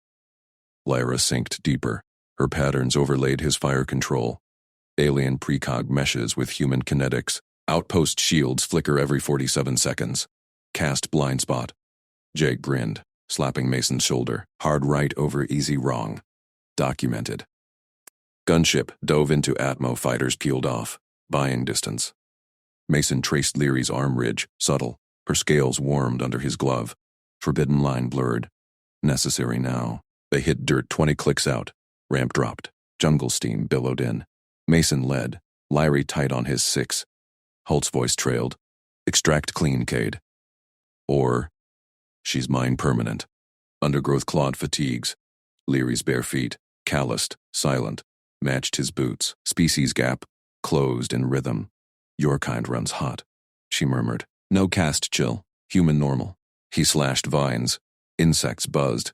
Lyra sinked deeper. Her patterns overlaid his fire control. Alien precog meshes with human kinetics. Outpost shields flicker every 47 seconds. Cast blind spot. Jay grinned, slapping Mason's shoulder. Hard right over easy wrong. Documented. Gunship dove into Atmo. Fighters peeled off. Buying distance. Mason traced Leary's arm ridge, subtle. Her scales warmed under his glove. Forbidden line blurred. Necessary now. They hit dirt 20 clicks out. Ramp dropped. Jungle steam billowed in. Mason led. Lyrie tight on his 6. Holt's voice trailed. Extract clean, Cade. Or, she's mine permanent. Undergrowth clawed fatigues. Leary's bare feet, calloused, silent, matched his boots. Species gap, closed in rhythm. Your kind runs hot, she murmured. No caste chill, human normal. He slashed vines. Insects buzzed.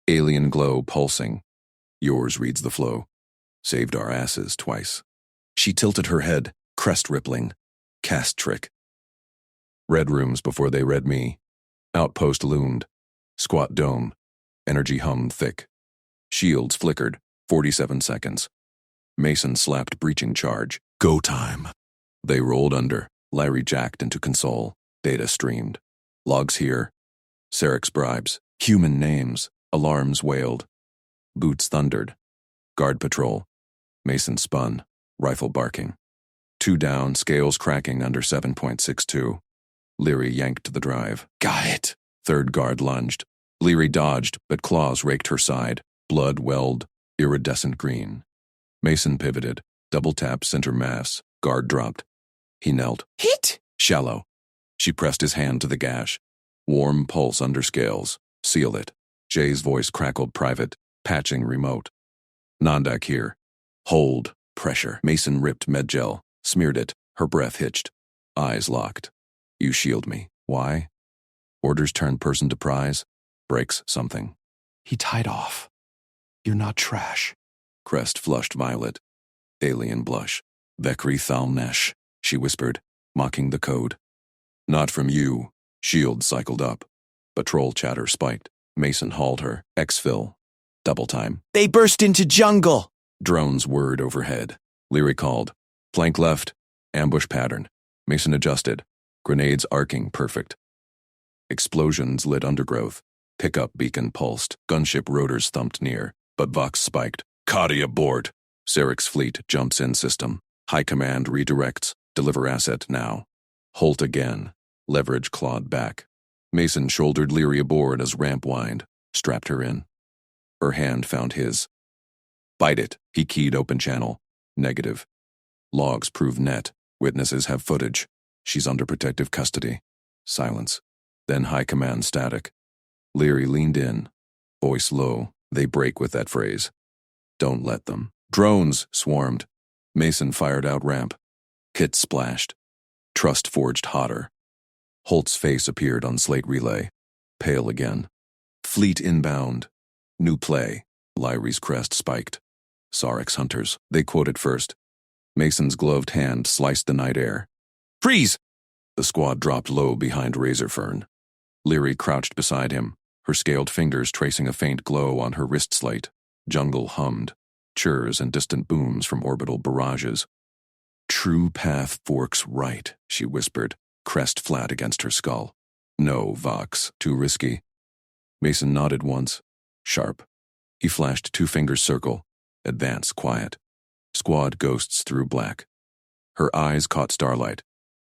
Alien glow pulsing. Yours reads the flow. Saved our asses twice. She tilted her head, crest rippling. Caste trick. Red rooms before they read me. Outpost loomed. Squat dome. Energy hummed thick. Shields flickered. 47 seconds. Mason slapped breaching charge. Go time. They rolled under. Larry jacked into console. Data streamed. Logs here. Sarek's bribes. Human names. Alarms wailed. Boots thundered. Guard patrol. Mason spun. Rifle barking. 2 down, scales cracking under 7.62. Leary yanked the drive. Got it. Third guard lunged. Leary dodged, but claws raked her side. Blood welled, iridescent green. Mason pivoted. Double tap center mass. Guard dropped. He knelt. Hit! Shallow. She pressed his hand to the gash. Warm pulse under scales. Seal it. Jay's voice crackled private. Patching remote. Nondak here. Hold. Pressure. Mason ripped medgel. Smeared it. Her breath hitched. Eyes locked. You shield me. Why? Orders turn person to prize. Breaks something. He tied off. You're not trash. Crest flushed violet. Alien blush. Vekri Thalnesh, she whispered, mocking the code. Not from you. Shield cycled up. Patrol chatter spiked. Mason hauled her. Exfil. Double time. They burst into jungle. Drones whirred overhead. Leary called. Flank left. Ambush pattern. Mason adjusted. Grenades arcing perfect. Explosions lit undergrowth. Pickup beacon pulsed. Gunship rotors thumped near. But Vox spiked. Kadi abort. Sarek's fleet jumps in system. High command redirects. Deliver asset now. Holt again. Leverage clawed back. Mason shouldered Leary aboard as ramp whined. strapped her in. Her hand found his. Bite it, he keyed open channel. Negative. Logs prove net. Witnesses have footage. She's under protective custody. Silence. Then high command static. Leary leaned in. Voice low. They break with that phrase. Don't let them. Drones swarmed. Mason fired out ramp. Kit splashed. Trust forged hotter. Holt's face appeared on slate relay. Pale again. Fleet inbound. New play. Lyrie's crest spiked. Sarek's hunters. They quoted first. Mason's gloved hand sliced the night air. Freeze! The squad dropped low behind Razorfern. Leary crouched beside him, her scaled fingers tracing a faint glow on her wrist slate. Jungle hummed. Churs and distant booms from orbital barrages. True path forks right, she whispered, crest flat against her skull. No, Vox, too risky. Mason nodded once. Sharp. He flashed 2 fingers circle. Advance, quiet. Squad ghosts through black. Her eyes caught starlight.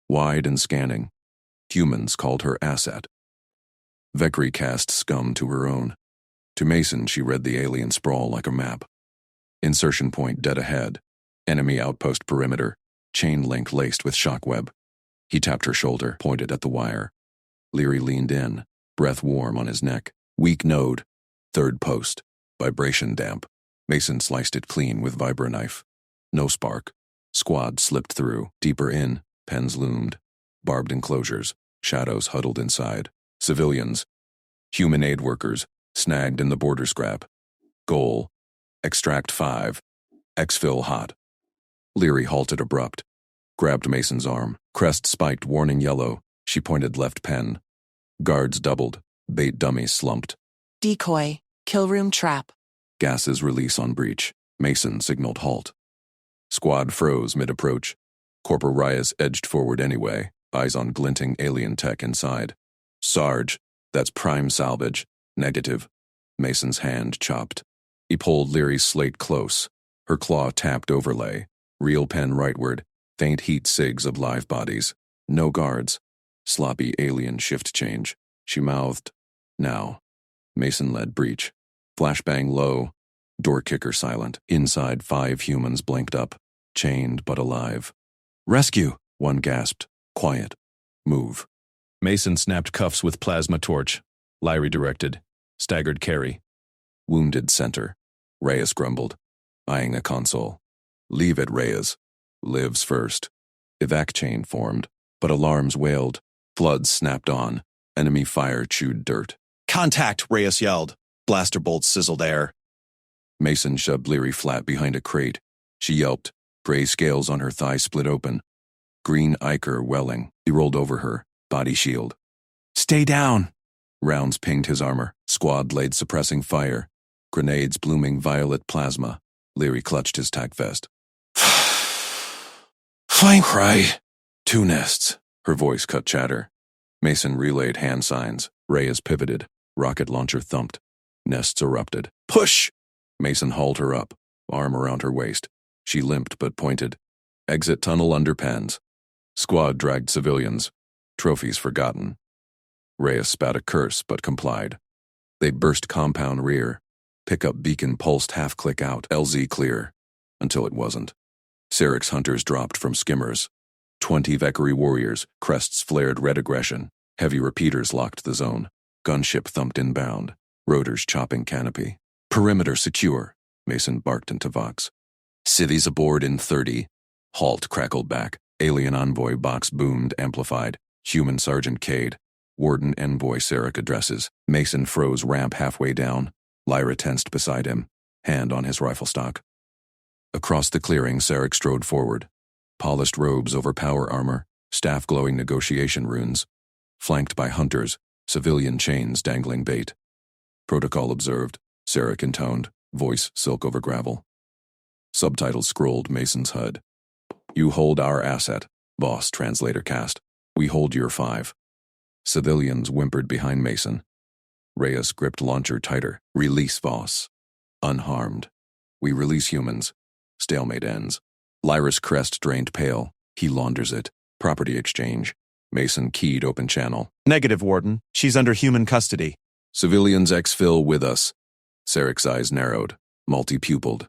Wide and scanning. Humans called her asset. Vekri cast scum to her own. To Mason, she read the alien sprawl like a map. Insertion point dead ahead. Enemy outpost perimeter. Chain link laced with shockweb. He tapped her shoulder, pointed at the wire. Leary leaned in, breath warm on his neck. Weak node. 3rd post. Vibration damp. Mason sliced it clean with vibraknife. No spark. Squad slipped through, deeper in. Pens loomed. Barbed enclosures. Shadows huddled inside. Civilians. Human aid workers. Snagged in the border scrap. Goal. Extract 5. Exfil hot. Leary halted abrupt. Grabbed Mason's arm. Crest spiked warning yellow. She pointed left pen. Guards doubled. Bait dummies slumped. Decoy. Kill room trap. Gases release on breach. Mason signaled halt. Squad froze mid-approach. Corporal Reyes edged forward anyway, eyes on glinting alien tech inside. Sarge, that's prime salvage. Negative. Mason's hand chopped. He pulled Leary's slate close. Her claw tapped overlay. Real pen rightward. Faint heat sigs of live bodies. No guards. Sloppy alien shift change. She mouthed. Now. Mason led breach. Flashbang low. Door kicker silent. Inside 5 humans blinked up. Chained but alive. Rescue! One gasped. Quiet. Move. Mason snapped cuffs with plasma torch. Lyrie directed. Staggered carry. Wounded center. Reyes grumbled, eyeing a console. Leave it, Reyes. Lives first. Evac chain formed, but alarms wailed. Floods snapped on. Enemy fire chewed dirt. Contact, Reyes yelled. Blaster bolts sizzled air. Mason shoved Leary flat behind a crate. She yelped. Gray scales on her thigh split open. Green ichor welling. He rolled over her, body shield. Stay down! Rounds pinged his armor. Squad laid suppressing fire. Grenades blooming violet plasma. Leary clutched his tack vest. Flame cry. 2 nests. Her voice cut chatter. Mason relayed hand signs. Reyes pivoted. Rocket launcher thumped. Nests erupted. Push! Mason hauled her up, arm around her waist. She limped but pointed. Exit tunnel under pens. Squad dragged civilians. Trophies forgotten. Reyes spat a curse but complied. They burst compound rear. Pickup beacon pulsed half-click out, LZ clear. Until it wasn't. Sarek's hunters dropped from skimmers. 20 Vekri warriors, crests flared red aggression. Heavy repeaters locked the zone. Gunship thumped inbound. Rotors chopping canopy. Perimeter secure, Mason barked into Vox. Civvies aboard in 30. Halt crackled back. Alien envoy box boomed, amplified. Human Sergeant Cade. Warden envoy Sarek addresses. Mason froze ramp halfway down. Lyra tensed beside him, hand on his rifle stock. Across the clearing, Sarek strode forward. Polished robes over power armor, staff glowing negotiation runes. Flanked by hunters, civilian chains dangling bait. Protocol observed, Sarek intoned, voice silk over gravel. Subtitles scrolled Mason's HUD. You hold our asset, boss translator cast. We hold your 5. Civilians whimpered behind Mason. Reyes gripped launcher tighter. Release boss. Unharmed. We release humans. Stalemate ends. Lyra's crest drained pale. He launders it. Property exchange. Mason keyed open channel. Negative, Warden. She's under human custody. Civilians exfil with us. Sarek's eyes narrowed, multi-pupiled.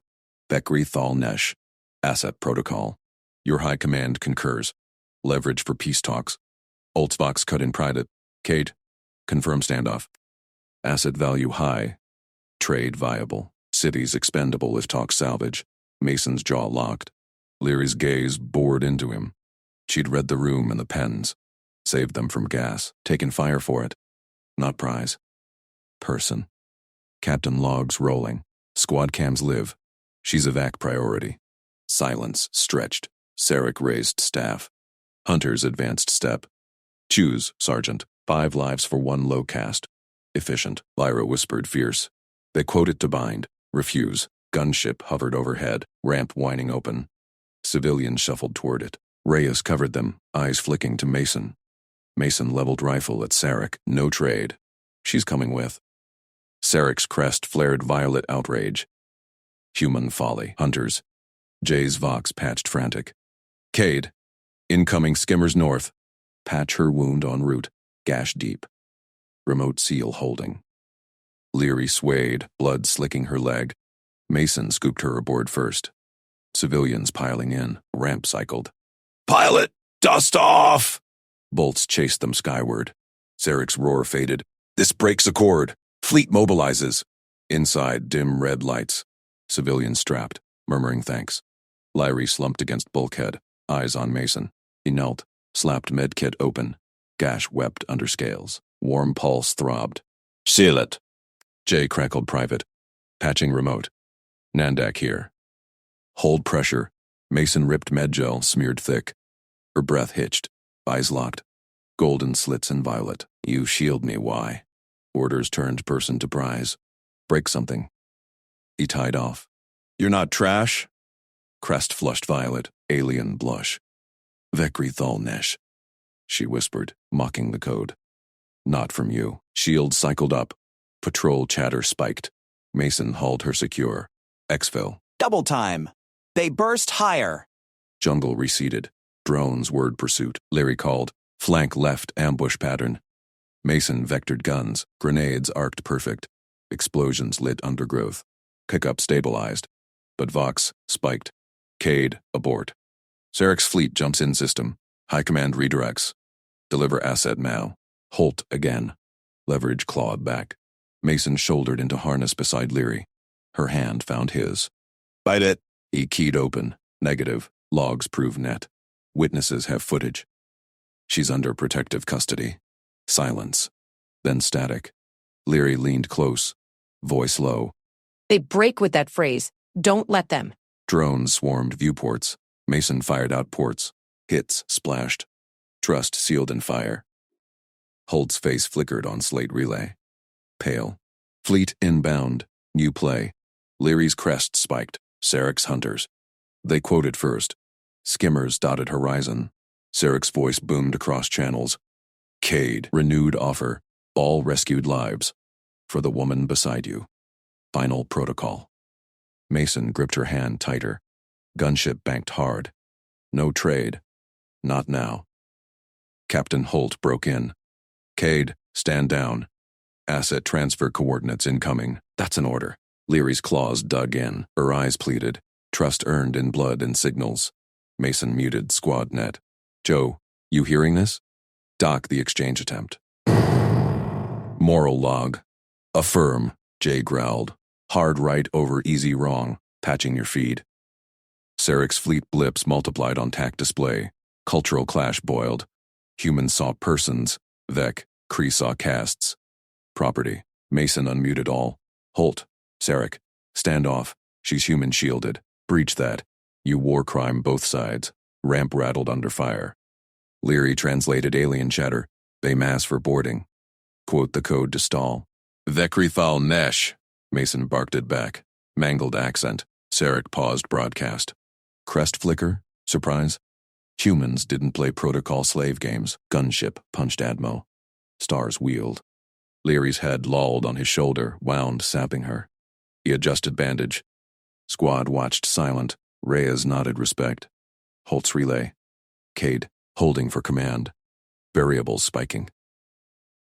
Bekri Thal Nesh. Asset Protocol. Your High Command concurs. Leverage for peace talks. Oltsvox cut in private. Kate. Confirm standoff. Asset value high. Trade viable. Cities expendable if talks salvage. Mason's jaw locked. Leary's gaze bored into him. She'd read the room and the pens. Saved them from gas. Taken fire for it. Not prize. Person. Captain logs rolling. Squad cams live. She's evac priority. Silence stretched. Sarek raised staff. Hunters advanced step. Choose, Sergeant. 5 lives for 1 low cast. Efficient, Lyra whispered fierce. They quoted to bind. Refuse. Gunship hovered overhead. Ramp whining open. Civilians shuffled toward it. Reyes covered them, eyes flicking to Mason. Mason leveled rifle at Sarek. No trade. She's coming with. Sarek's crest flared violet outrage. Human folly. Hunters. Jay's Vox patched frantic. Cade. Incoming skimmers north. Patch her wound en route. Gash deep. Remote seal holding. Leary swayed, blood slicking her leg. Mason scooped her aboard first. Civilians piling in. Ramp cycled. Pilot, dust off! Bolts chased them skyward. Sarek's roar faded. This breaks accord. Fleet mobilizes. Inside, dim red lights. Civilians strapped, murmuring thanks. Lyrie slumped against bulkhead, eyes on Mason. He knelt, slapped medkit open. Gash wept under scales. Warm pulse throbbed. Seal it. Jay crackled private. Patching remote. Nandak here. Hold pressure. Mason ripped medgel, smeared thick. Her breath hitched, eyes locked. Golden slits in violet. You shield me, why? Orders turned person to prize. Break something. He tied off. You're not trash? Crest flushed violet, alien blush. Vekri Thal Nesh. She whispered, mocking the code. Not from you. Shield cycled up. Patrol chatter spiked. Mason hauled her secure. Exfil. Double time. They burst higher. Jungle receded. Drones word pursuit. Larry called. Flank left ambush pattern. Mason vectored guns. Grenades arced perfect. Explosions lit undergrowth. Pickup stabilized. But Vox spiked. Cade, abort. Sarek's fleet jumps in system. High command redirects. Deliver asset now. Holt again. Leverage clawed back. Mason shouldered into harness beside Leary. Her hand found his. Bite it. He keyed open. Negative. Logs prove net. Witnesses have footage. She's under protective custody. Silence. Then static. Leary leaned close. Voice low. They break with that phrase. Don't let them. Drones swarmed viewports. Mason fired out ports. Hits splashed. Trust sealed in fire. Holt's face flickered on slate relay. Pale. Fleet inbound. New play. Leary's crest spiked. Sarek's hunters. They quoted first. Skimmers dotted horizon. Sarek's voice boomed across channels. Cade, renewed offer. All rescued lives. For the woman beside you. Final protocol. Mason gripped her hand tighter. Gunship banked hard. No trade. Not now. Captain Holt broke in. Cade, stand down. Asset transfer coordinates incoming. That's an order. Leary's claws dug in. Her eyes pleaded. Trust earned in blood and signals. Mason muted squad net. Joe, you hearing this? Dock the exchange attempt. Moral log. Affirm, Jay growled. Hard right over easy wrong. Patching your feed. Sarek's fleet blips multiplied on TAC display. Cultural clash boiled. Humans saw persons. Vec, Kree saw casts. Property. Mason unmuted all. Holt, Sarek, stand off. She's human shielded. Breach that. You war crime both sides. Ramp rattled under fire. Leary translated alien chatter. They mass for boarding. Quote the code to stall. Vekrithal Nesh, Mason barked it back. Mangled accent. Sarek paused broadcast. Crest flicker? Surprise? Humans didn't play protocol slave games. Gunship punched Admo. Stars wheeled. Leary's head lolled on his shoulder, wound, sapping her. He adjusted bandage. Squad watched silent. Reyes nodded respect. Holt's relay. Cade, holding for command. Variables spiking.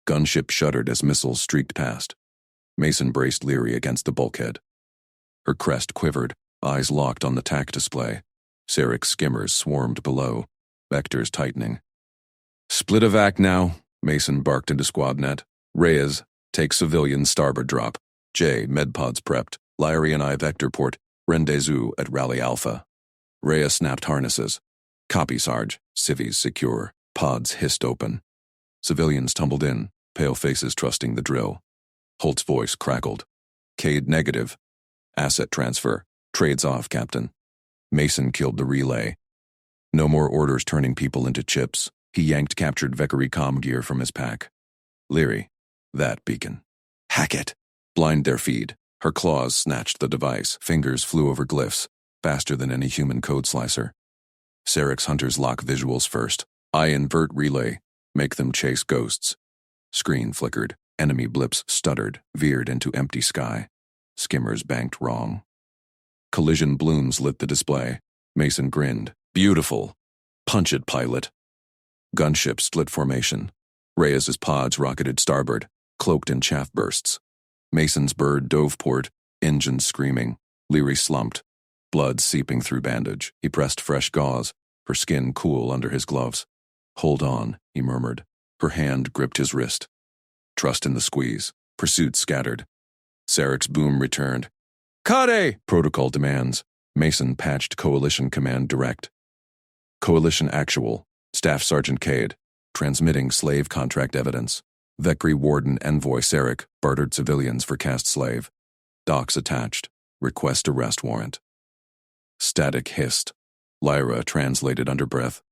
Gunship shuddered as missiles streaked past. Mason braced Leary against the bulkhead. Her crest quivered, eyes locked on the TAC display. Sarek skimmers swarmed below, vectors tightening. Split a vac now, Mason barked into SquadNet. Reyes, take civilian starboard drop. J, medpods prepped. Lyrie and I vector port. Rendezvous at Rally Alpha. Reyes snapped harnesses. Copy, Sarge. Civvies secure. Pods hissed open. Civilians tumbled in, pale faces trusting the drill. Holt's voice crackled. Cade negative. Asset transfer. Trades off, Captain. Mason killed the relay. No more orders turning people into chips. He yanked captured Vekari comm gear from his pack. Leary, that beacon. Hack it. Blind their feed. Her claws snatched the device. Fingers flew over glyphs, faster than any human code slicer. Sarek's hunters lock visuals first. I invert relay. Make them chase ghosts. Screen flickered. Enemy blips stuttered, veered into empty sky. Skimmers banked wrong. Collision blooms lit the display. Mason grinned. Beautiful. Punch it, pilot. Gunship split formation. Reyes's pods rocketed starboard, cloaked in chaff bursts. Mason's bird dove port, engines screaming. Leary slumped, blood seeping through bandage. He pressed fresh gauze, her skin cool under his gloves. Hold on, he murmured. Her hand gripped his wrist. Trust in the squeeze. Pursuit scattered. Sarek's boom returned. Kade! Protocol demands. Mason patched Coalition Command direct. Coalition Actual. Staff Sergeant Cade. Transmitting slave contract evidence. Vekri Warden Envoy Sarek bartered civilians for cast slave. Docs attached. Request arrest warrant. Static hissed. Lyra translated under breath.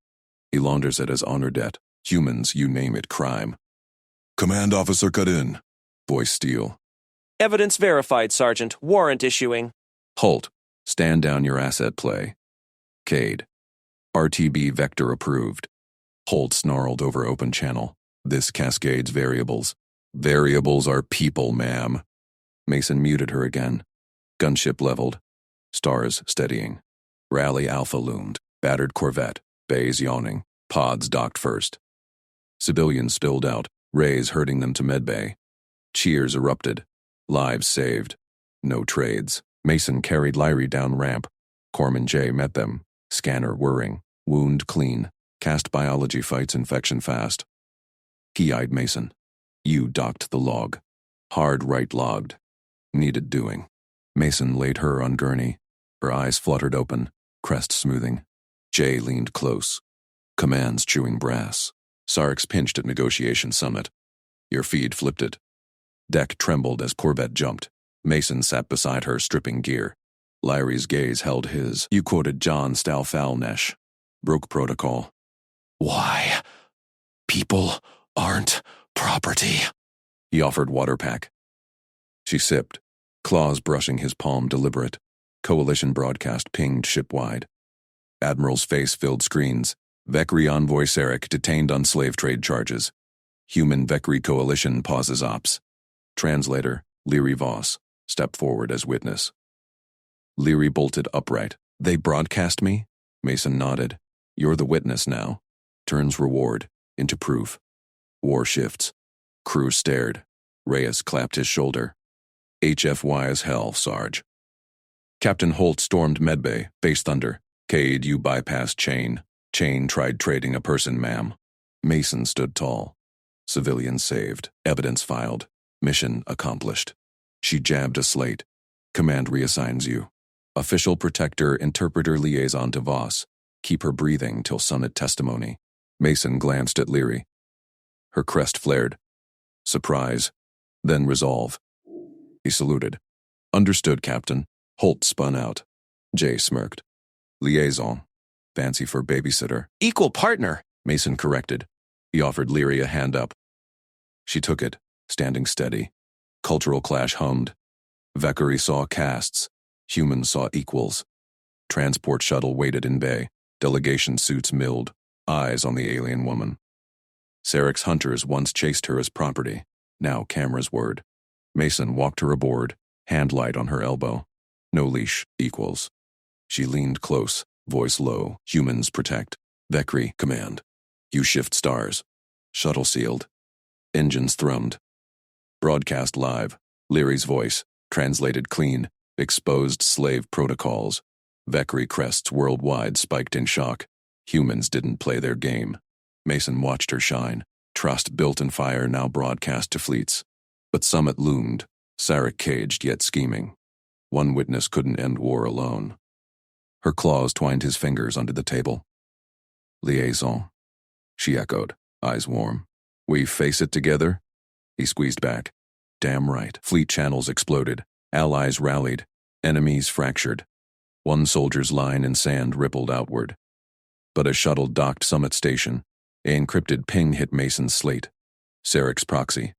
He launders it as honor debt. Humans, you name it, crime. Command officer cut in. Voice steel. Evidence verified, Sergeant. Warrant issuing. Holt, stand down your asset play. Cade. RTB vector approved. Holt snarled over open channel. This cascades variables. Variables are people, ma'am. Mason muted her again. Gunship leveled. Stars steadying. Rally Alpha loomed. Battered Corvette. Bays yawning. Pods docked first. Civilians spilled out. Rays herding them to medbay. Cheers erupted. Lives saved. No trades. Mason carried Lyrie down ramp. Corman J met them. Scanner whirring. Wound clean. Cast biology fights infection fast. He eyed Mason. You docked the log. Hard right logged. Needed doing. Mason laid her on gurney. Her eyes fluttered open, crest smoothing. Jay leaned close. Commands chewing brass. Sarks pinched at negotiation summit. Your feed flipped it. Deck trembled as Corvette jumped. Mason sat beside her, stripping gear. Lyrie's gaze held his. You quoted John Stalfalnesh. Broke protocol. Why? People aren't property. He offered water pack. She sipped, claws brushing his palm deliberate. Coalition broadcast pinged shipwide. Admiral's face filled screens. Vekri envoy Sarek detained on slave trade charges. Human Vekri coalition pauses ops. Translator, Leary Voss, stepped forward as witness. Leary bolted upright. They broadcast me? Mason nodded. You're the witness now. Turns reward into proof. War shifts. Crew stared. Reyes clapped his shoulder. HFY as hell, Sarge. Captain Holt stormed medbay, face thunder. Cade, you bypassed Chain. Chain tried trading a person, ma'am. Mason stood tall. Civilian saved. Evidence filed. Mission accomplished. She jabbed a slate. Command reassigns you. Official protector, interpreter liaison to Voss. Keep her breathing till summit testimony. Mason glanced at Leary. Her crest flared. Surprise. Then resolve. He saluted. Understood, Captain. Holt spun out. Jay smirked. Liaison. Fancy for babysitter. Equal partner, Mason corrected. He offered Leary a hand up. She took it, standing steady. Cultural clash hummed. Vekari saw castes. Humans saw equals. Transport shuttle waited in bay. Delegation suits milled. Eyes on the alien woman. Sarek's hunters once chased her as property. Now cameras word. Mason walked her aboard, hand light on her elbow. No leash, equals. She leaned close, voice low. Humans protect. Vekri, command. You shift stars. Shuttle sealed. Engines thrummed. Broadcast live. Leary's voice, translated clean, exposed slave protocols. Vekri crests worldwide spiked in shock. Humans didn't play their game. Mason watched her shine. Trust built in fire now broadcast to fleets. But Summit loomed, Sarek caged yet scheming. One witness couldn't end war alone. Her claws twined his fingers under the table. Liaison, she echoed, eyes warm. We face it together? He squeezed back. Damn right. Fleet channels exploded. Allies rallied. Enemies fractured. One soldier's line in sand rippled outward. But a shuttle docked Summit Station. An encrypted ping hit Mason's slate. Sarek's proxy.